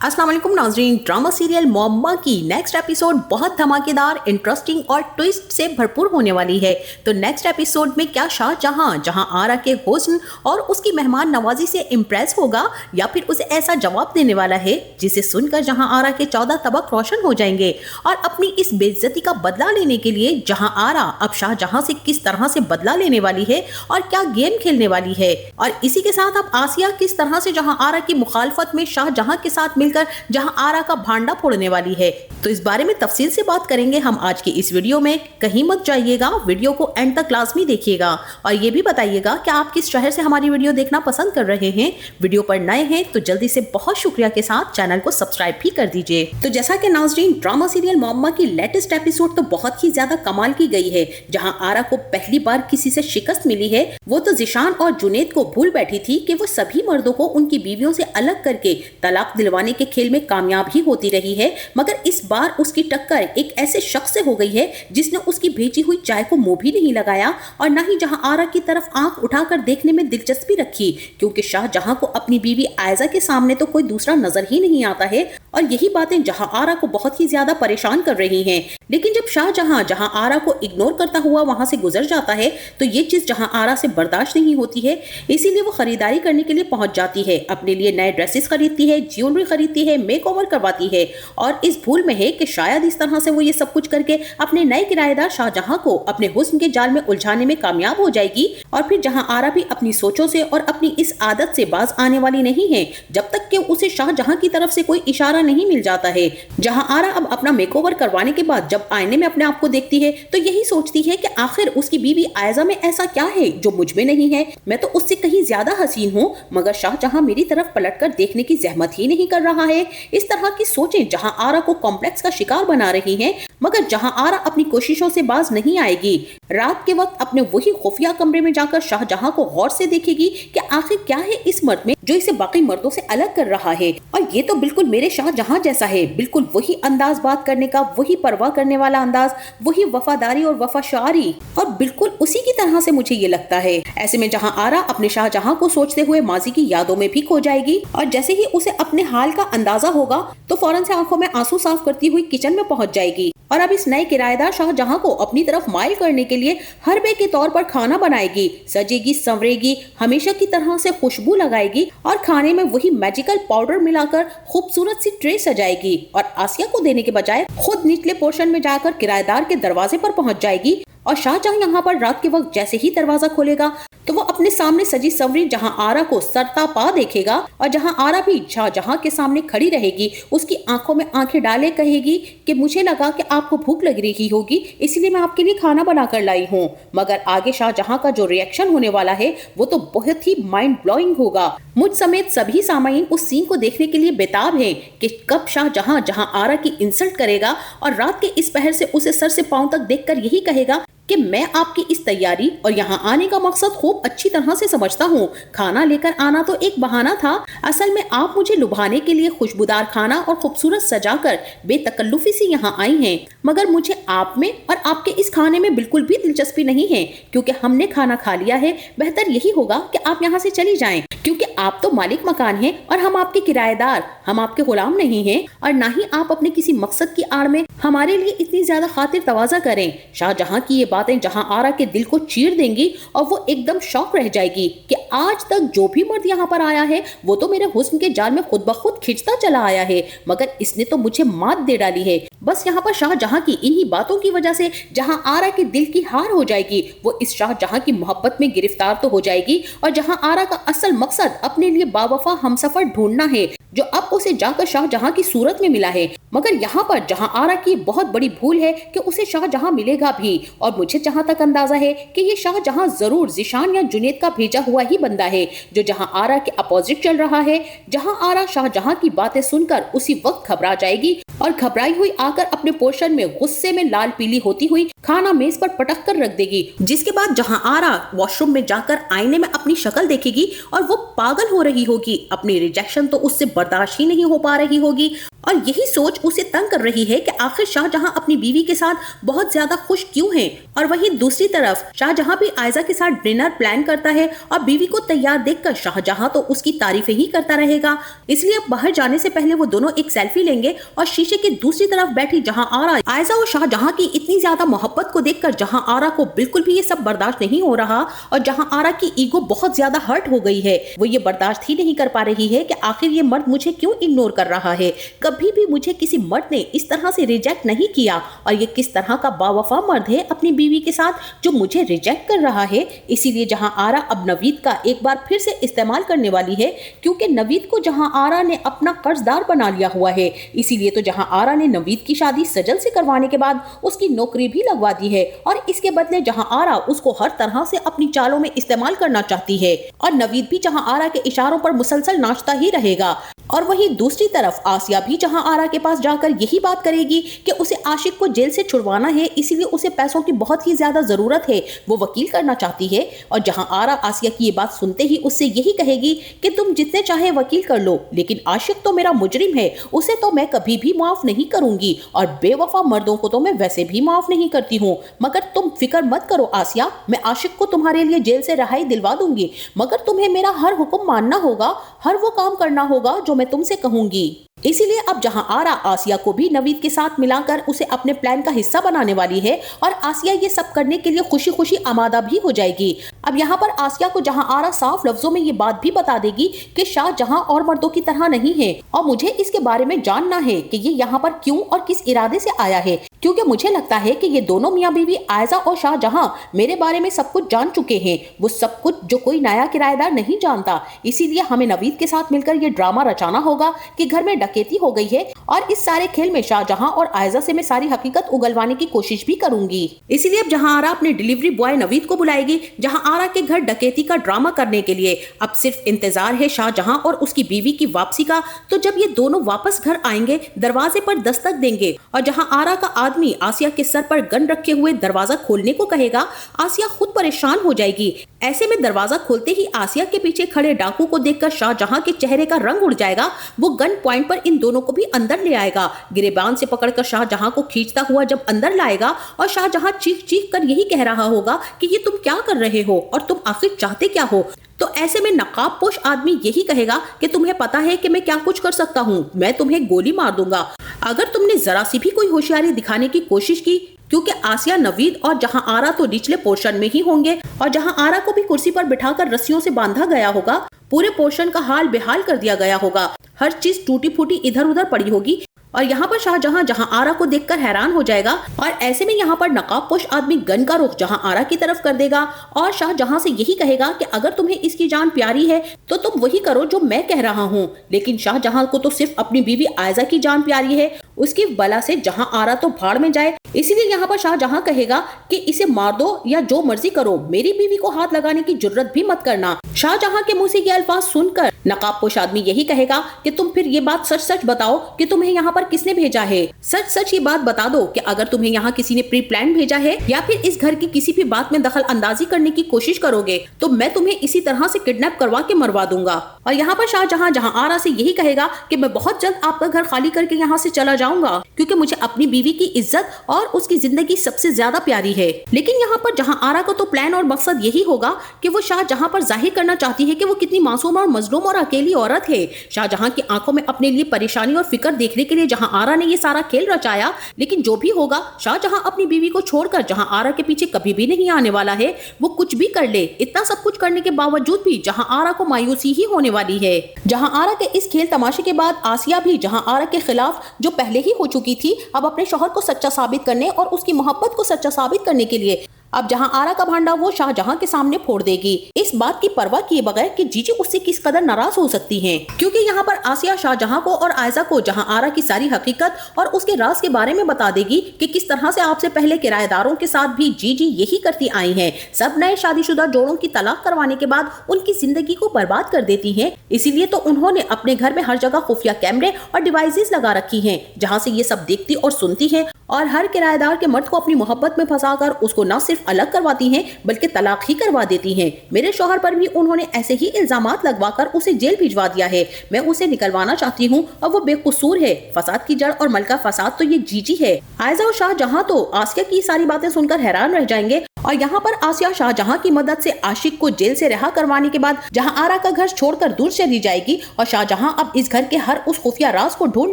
अस्सलाम वालेकुम नाज़रीन। ड्रामा सीरियल मोहम्मा की नेक्स्ट एपिसोड बहुत धमाकेदार, इंटरेस्टिंग और ट्विस्ट से भरपूर होने वाली है। तो नेक्स्ट एपिसोड में क्या शाहजहां आरा के हुस्न और उसकी मेहमान नवाजी से इम्प्रेस होगा या फिर उसे ऐसा जवाब देने वाला है जिसे सुनकर जहां आरा के 14 तबक रोशन हो जाएंगे और अपनी इस बेइज्जती का बदला लेने के लिए जहां आरा अब शाहजहां से किस तरह से बदला लेने वाली है और क्या गेम खेलने वाली है। और इसी के साथ अब आसिया किस तरह से जहां आरा की मुखालफत में शाहजहां के साथ मिलकर जहां आरा का भांडा फोड़ने वाली है। तो इस बारे में तफसील से बात करेंगे हम आज की इस वीडियो में। कहीं मत जाइएगा, वीडियो को एंड तक लाजमी देखिएगा और ये भी बताइएगा कि आप किस शहर से हमारी वीडियो देखना पसंद कर रहे हैं। वीडियो पर नए हैं तो जल्दी से बहुत शुक्रिया के साथ चैनल को सब्सक्राइब भी कर दीजिए। तो जैसा कि नाज़रीन, ड्रामा सीरियल मोहम्मा की लेटेस्ट एपिसोड तो बहुत ही ज्यादा कमाल की गई है। जहां आरा को पहली बार किसी से शिकस्त मिली है, वो तो जिशान और जुनैद को भूल बैठी थी कि वो सभी मर्दों को उनकी बीवियों से अलग करके तलाक दिलवाने के खेल में कामयाब ही होती रही है। मगर इस बार उसकी टक्कर एक ऐसे शख्स से हो गई है जिसने उसकी भेजी हुई चाय को मुंह भी नहीं लगाया और न ही जहां आरा की तरफ आंख उठाकर देखने में दिलचस्पी रखी, क्योंकि शाहजहां को अपनी बीवी आयजा के सामने तो कोई दूसरा नजर ही नहीं आता है। और यही बातें जहां आरा को बहुत ही ज्यादा परेशान कर रही हैं। लेकिन जब शाहजहां जहां आरा को इग्नोर करता हुआ वहां से गुजर जाता है तो ये चीज जहां आरा से बर्दाश्त नहीं होती है, इसीलिए वो खरीदारी करने के लिए पहुंच जाती है। अपने लिए नए ड्रेसेस खरीदती है, ज्वेलरी खरीदती है, मेकओवर करवाती है और इस भूल में है कि शायद इस तरह से वो ये सब कुछ करके अपने नए किराएदार शाहजहां को अपने हुस्न के जाल में उलझाने में कामयाब हो जाएगी। और फिर जहां आरा भी अपनी सोचों से और अपनी इस आदत से बाज आने वाली नहीं है जब तक कि उसे शाहजहां की तरफ से कोई इशारा नहीं मिल जाता है। जहां आरा अब अपना मेकओवर करवाने के बाद जब आईने में अपने आप को देखती है तो यही सोचती है कि आखिर उसकी बीवी आयजा में ऐसा क्या है जो मुझ में नहीं है। मैं तो उससे कहीं ज्यादा हसीन हूँ, मगर शाहजहां मेरी तरफ पलटकर देखने की जहमत ही नहीं कर रहा है। इस तरह की सोचें जहां आरा को कॉम्प्लेक्स का शिकार बना रही हैं, मगर जहां आरा अपनी कोशिशों से बाज नहीं आएगी। रात के वक्त अपने वही खुफिया कमरे में जाकर शाहजहां को गौर से देखेगी कि आखिर क्या है इस मर्द में जो इसे बाकी मर्दों से अलग कर रहा है। और ये तो बिल्कुल मेरे शाहजहां जैसा है, बिल्कुल वही अंदाज बात करने का, वही परवाह करने वाला अंदाज, वही वफादारी और वफाशारी, और बिल्कुल उसी की तरह से मुझे ये लगता है। ऐसे में जहां आरा अपने शाहजहां को सोचते हुए माजी की यादों में भी खो जाएगी और जैसे ही उसे अपने हाल का अंदाजा होगा तो फौरन से आंखों में आंसू साफ करती हुई किचन में पहुंच जाएगी और अब इस नए किराएदार शाहजहां को अपनी तरफ माइल करने के लिए हरबे के तौर पर खाना बनाएगी, सजेगी, संवरेगी, हमेशा की तरह से खुशबू लगाएगी और खाने में वही मैजिकल पाउडर मिलाकर खूबसूरत सी ट्रे सजाएगी और आसिया को देने के बजाय खुद निचले पोर्शन में जाकर किराएदार के दरवाजे पर पहुंच जाएगी। और शाहजहां यहाँ पर रात के वक्त जैसे ही दरवाजा खोलेगा तो वो अपने सामने सजी संवरी जहां आरा को सरता पा देखेगा और जहां आरा भी शाहजहां के सामने खड़ी रहेगी, उसकी आंखों में आंखें डाले कहेगी कि मुझे लगा कि आपको भूख लग रही होगी, इसलिए मैं आपके लिए खाना बनाकर लाई हूँ। मगर आगे शाहजहां का जो रिएक्शन होने वाला है वो तो बहुत ही माइंड ब्लोइंग होगा। मुझ समेत सभी सामाईन उस सीन को देखने के लिए बेताब हैं कि कब शाहजहां जहां आरा की इंसल्ट करेगा और रात के इस पहर से उसे सर से पांव तक देखकर यही कहेगा कि मैं आपकी इस तैयारी और यहाँ आने का मकसद खूब अच्छी तरह से समझता हूँ। खाना लेकर आना तो एक बहाना था, असल में आप मुझे लुभाने के लिए खुशबूदार खाना और खूबसूरत सजाकर बेतकल्लुफी से यहाँ आई हैं। मगर मुझे आप में और आपके इस खाने में बिल्कुल भी दिलचस्पी नहीं है, क्योंकि हमने खाना खा लिया है। बेहतर यही होगा कि आप यहाँ से चली जाएं, क्योंकि आप तो मालिक मकान हैं और हम आपके किराएदार, हम आपके गुलाम नहीं हैं और ना ही आप अपने किसी मकसद की आड़ में हमारे लिए इतनी ज्यादा खातिर तवाज़ा करें। शाहजहां की ये बातें जहां आरा के दिल को चीर देंगी और वो एकदम शौक रह जाएगी कि आज तक जो भी मर्द यहाँ पर आया है वो तो मेरे हुस्न के जाल में खुद ब खुद खिंचता चला आया है, मगर इसने तो मुझे मात दे डाली है। बस यहाँ पर शाहजहां की इन्हीं बातों की वजह से जहां आरा के दिल की हार हो जाएगी, वो इस शाहजहां की मोहब्बत में गिरफ्तार तो हो जाएगी और जहां आरा का असल मकसद अपने लिए बावफा हमसफर ढूंढना है जो अब उसे जाकर शाहजहां की सूरत में मिला है। मगर यहाँ पर जहां आरा की बहुत बड़ी भूल है कि उसे शाहजहां मिलेगा भी, और मुझे जहां तक अंदाजा है कि ये शाहजहां जरूर जिशान या जुनैद का भेजा हुआ ही बंदा है जो जहां आरा के अपोजिट चल रहा है। जहां आरा शाहजहां की बातें सुनकर उसी वक्त घबरा जाएगी और घबराई हुई आकर अपने पोर्शन में गुस्से में लाल पीली होती हुई खाना मेज पर पटक कर रख देगी। जिसके बाद जहां आरा वॉशरूम में जाकर आईने में अपनी शक्ल देखेगी और वो पागल हो रही होगी। अपनी रिजेक्शन तो उससे बर्दाश्त ही नहीं हो पा रही होगी और यही सोच उसे तंग कर रही है कि आखिर शाहजहां अपनी बीवी के साथ बहुत ज्यादा खुश क्यों हैं। और वहीं दूसरी तरफ शाहजहां भी आयजा के साथ डिनर प्लान करता है और बीवी को तैयार देखकर शाहजहां तो उसकी तारीफें ही करता रहेगा। इसलिए अब बाहर जाने से पहले वो दोनों एक सेल्फी लेंगे और शीशे के दूसरी तरफ बैठी जहां आरा आयजा और शाहजहां की इतनी ज्यादा मोहब्बत को देखकर जहां आरा को बिल्कुल भी ये सब बर्दाश्त नहीं हो रहा और जहां आरा की ईगो बहुत ज्यादा हर्ट हो गई है, वो ये बर्दाश्त ही नहीं कर पा रही है कि आखिर ये मर्द मुझे क्यों इग्नोर कर रहा है। कभी भी मुझे किसी मर्द ने इस तरह से रिजेक्ट नहीं किया और ये किस तरह का बावफा मर्द है अपनी बीवी के साथ जो मुझे रिजेक्ट कर रहा है। इसीलिए जहां आरा अब नवीद का एक बार फिर से इस्तेमाल करने वाली है, क्योंकि नवीद को जहां आरा ने अपना कर्जदार बना लिया हुआ है। इसीलिए तो जहां आरा ने नवीद की शादी सजल से करवाने के बाद उसकी नौकरी भी लगवा दी है और इसके बदले जहां आरा उसको हर तरह से अपनी चालों में इस्तेमाल करना चाहती है और नवीद भी जहां आरा के इशारों पर मुसलसल नाचता ही रहेगा। और वहीं दूसरी तरफ आसिया भी जहां आरा के पास जाकर यही बात करेगी कि उसे आशिक को जेल से छुड़वाना है, इसीलिए उसे पैसों की बहुत ही ज्यादा जरूरत है, वो वकील करना चाहती है। और जहां आरा आसिया की ये बात सुनते ही उससे यही कहेगी कि तुम जितने चाहे वकील कर लो, लेकिन आशिक तो मेरा मुजरिम है, उसे तो मैं कभी भी माफ नहीं करूंगी और बेवफा मर्दों को तो मैं वैसे भी माफ नहीं करती हूँ। मगर तुम फिक्र मत करो आसिया, मैं आशिक को तुम्हारे लिए जेल से रिहाई दिलवा दूंगी, मगर तुम्हें मेरा हर हुक्म मानना होगा, हर वो काम करना होगा जो मैं तुमसे कहूंगी। इसीलिए अब जहां आरा आसिया को भी नवीद के साथ मिलाकर उसे अपने प्लान का हिस्सा बनाने वाली है और आसिया ये सब करने के लिए खुशी खुशी आमादा भी हो जाएगी। अब यहाँ पर आसिया को जहां आरा साफ लफ्जों में ये बात भी बता देगी कि शाहजहां और मर्दों की तरह नहीं है और मुझे इसके बारे में जानना है कि ये यहाँ पर क्यों और किस इरादे से आया है, क्योंकि मुझे लगता है कि ये दोनों मियाँ बीवी आयजा और शाहजहां मेरे बारे में सब कुछ जान चुके हैं, वो सब कुछ जो कोई नया किराएदार नहीं जानता। इसीलिए हमें नवीद के साथ मिलकर ये ड्रामा रचाना होगा कि घर में डकैती हो गई है और इस सारे खेल में शाहजहां और आयजा से मैं सारी हकीकत उगलवाने की कोशिश भी करूंगी। इसीलिए अब जहां आरा अपने डिलीवरी बॉय नवीद को बुलाएगी जहां आरा के घर डकैती का ड्रामा करने के लिए। अब सिर्फ इंतजार है शाहजहां और उसकी बीवी की वापसी का। तो जब ये दोनों वापस घर आएंगे, दरवाजे पर दस्तक देंगे और जहां आरा का आदमी आसिया के सर पर गन रखे हुए दरवाजा खोलने को कहेगा, आसिया खुद परेशान हो जाएगी। ऐसे में दरवाजा खोलते ही आसिया के पीछे खड़े डाकू को देखकर शाहजहां के चेहरे का रंग उड़ जाएगा। वो गन पॉइंट पर इन दोनों को भी अंदर ले आएगा, गिरेबान से पकड़कर शाहजहां को खींचता हुआ जब अंदर लाएगा और शाहजहां चीख चीख कर यही कह रहा होगा कि ये तुम क्या कर रहे हो और तुम आखिर चाहते क्या हो। तो ऐसे में नकाबपोश आदमी यही कहेगा कि तुम्हें पता है कि मैं क्या कुछ कर सकता हूँ, मैं तुम्हें गोली मार दूंगा अगर तुमने जरा सी भी कोई होशियारी दिखाने की कोशिश की। क्योंकि आसिया, नवीद और जहां आरा तो निचले पोर्शन में ही होंगे और जहां आरा को भी कुर्सी पर बिठाकर रस्सियों से बांधा गया होगा, पूरे पोर्शन का हाल बेहाल कर दिया गया होगा, हर चीज टूटी फूटी इधर उधर पड़ी होगी। और यहाँ पर शाहजहां जहां आरा को देखकर हैरान हो जाएगा और ऐसे में यहाँ पर नकाबपोश आदमी गन का रुख जहां आरा की तरफ कर देगा और शाहजहां से यही कहेगा कि अगर तुम्हें इसकी जान प्यारी है तो तुम वही करो जो मैं कह रहा हूँ। लेकिन शाहजहां को तो सिर्फ अपनी बीवी आयजा की जान प्यारी है, उसकी बला से जहां आरा तो भाड़ में जाए। इसीलिए यहाँ पर शाहजहां कहेगा कि इसे मार दो या जो मर्जी करो, मेरी बीवी को हाथ लगाने की जुर्रत भी मत करना। शाहजहां के मुंह से ये अल्फाज सुनकर नकाबपोश आदमी यही कहेगा कि तुम फिर ये बात सच सच बताओ कि तुम्हें यहाँ पर किसने भेजा है। सच सच ये बात बता दो कि अगर तुम्हें यहाँ किसी ने प्री प्लान भेजा है या फिर इस घर की किसी भी बात में दखल अंदाजी करने की कोशिश करोगे तो मैं तुम्हें इसी तरह से किडनैप करवा के मरवा दूंगा। और यहाँ पर शाहजहां जहां आरा से यही कहेगा कि मैं बहुत जल्द आपका घर खाली करके यहाँ से चला जाऊंगा, क्योंकि मुझे अपनी बीवी की इज्जत और उसकी जिंदगी सबसे ज्यादा प्यारी है। लेकिन यहाँ पर जहां आरा को तो प्लान और मकसद यही होगा कि वो शाहजहां पर जाहिर करना चाहती है कि वो कितनी मासूम और मजलूम और अकेली औरत है। शाहजहां की आंखों में अपने लिए परेशानी और फिक्र देखने के लिए जहां आरा ने ये सारा खेल रचाया। लेकिन जो भी होगा, शाहजहां अपनी बीवी को छोड़कर जहां आरा के पीछे कभी भी नहीं आने वाला है। वो कुछ भी कर ले, इतना सब कुछ करने के बावजूद भी जहां आरा को मायूसी ही होने वाली है। जहां आरा के इस खेल तमाशे के बाद आसिया भी जहां आरा के खिलाफ जो पहले ही हो चुकी थी, अब अपने शौहर को सच्चा साबित करने और उसकी मोहब्बत को सच्चा साबित करने के लिए अब जहां आरा का भांडा वो शाहजहां के सामने फोड़ देगी, इस बात की परवाह किए बगैर कि जीजी उससे किस कदर नाराज हो सकती हैं। क्योंकि यहाँ पर आसिया शाहजहां को और आयजा को जहां आरा की सारी हकीकत और उसके राज के बारे में बता देगी कि किस तरह से आपसे पहले किराएदारों के साथ भी जीजी यही करती आई हैं। सब नए शादीशुदा जोड़ों की तलाक करवाने के बाद उनकी जिंदगी को बर्बाद कर देती हैं। इसीलिए तो उन्होंने अपने घर में हर जगह खुफिया कैमरे और डिवाइसेस लगा रखी हैं, जहाँ से ये सब देखती और सुनती है और हर किराएदार के मर्द को अपनी मोहब्बत में फंसाकर उसको न सिर्फ अलग करवाती हैं बल्कि तलाक ही करवा देती हैं। मेरे शौहर पर भी उन्होंने ऐसे ही इल्जामात लगवाकर उसे जेल भिजवा दिया है। मैं उसे निकलवाना चाहती हूँ और वो बेकसूर है। फसाद की जड़ और मलका फसाद तो ये जीजी है। आयजा और शाहजहां तो आसिया की सारी बातें सुनकर हैरान रह जाएंगे और यहाँ पर आसिया शाहजहां की मदद से आशिक को जेल से रिहा करवाने के बाद जहाँ आरा का घर छोड़कर दूर चली जाएगी और शाहजहां अब इस घर के हर उस खुफिया राज को ढूंढ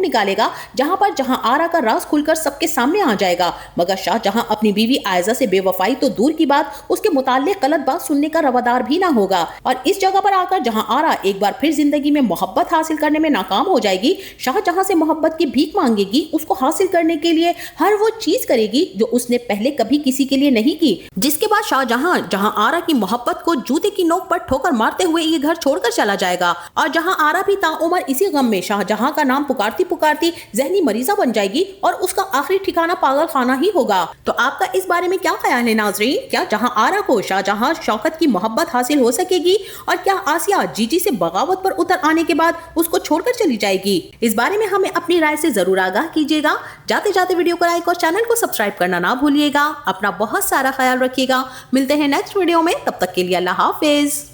निकालेगा जहाँ आरा का राज खुलकर सबके सामने आ जाएगा। मगर शाहजहां अपनी बीवी आयजा से बेवफाई तो दूर की बात उसके मुताल्लिक गलत बात सुनने का रवादार भी ना होगा और इस जगह पर आकर जहाँ आरा एक बार फिर जिंदगी में मोहब्बत हासिल करने में नाकाम हो जाएगी, शाहजहां से मोहब्बत की भीख मांगेगी। उसको हासिल करने के लिए हर वो चीज करेगी जो उसने पहले कभी किसी के लिए नहीं की। जिसके बाद शाहजहां जहां आरा की मोहब्बत को जूते की नोक पर ठोकर मारते हुए ये घर छोड़कर चला जाएगा और जहां आरा भी ताउम्र इसी गम में शाहजहां का नाम पुकारती पुकारती जहनी मरीजा बन जाएगी और उसका आखिरी ठिकाना पागल खाना ही होगा। तो आपका इस बारे में क्या ख्याल है नाजरीन? क्या जहां आरा को शाहजहां शौकत की मोहब्बत हासिल हो सकेगी और क्या आसिया जीजी से बगावत पर उतर आने के बाद उसको छोड़कर चली जाएगी? इस बारे में हमें अपनी राय से जरूर आगाह कीजिएगा। जाते जाते वीडियो को लाइक और चैनल को सब्सक्राइब करना ना भूलिएगा। अपना बहुत सारा ख्याल रखिएगा। मिलते हैं नेक्स्ट वीडियो में, तब तक के लिए अल्लाह हाफिज।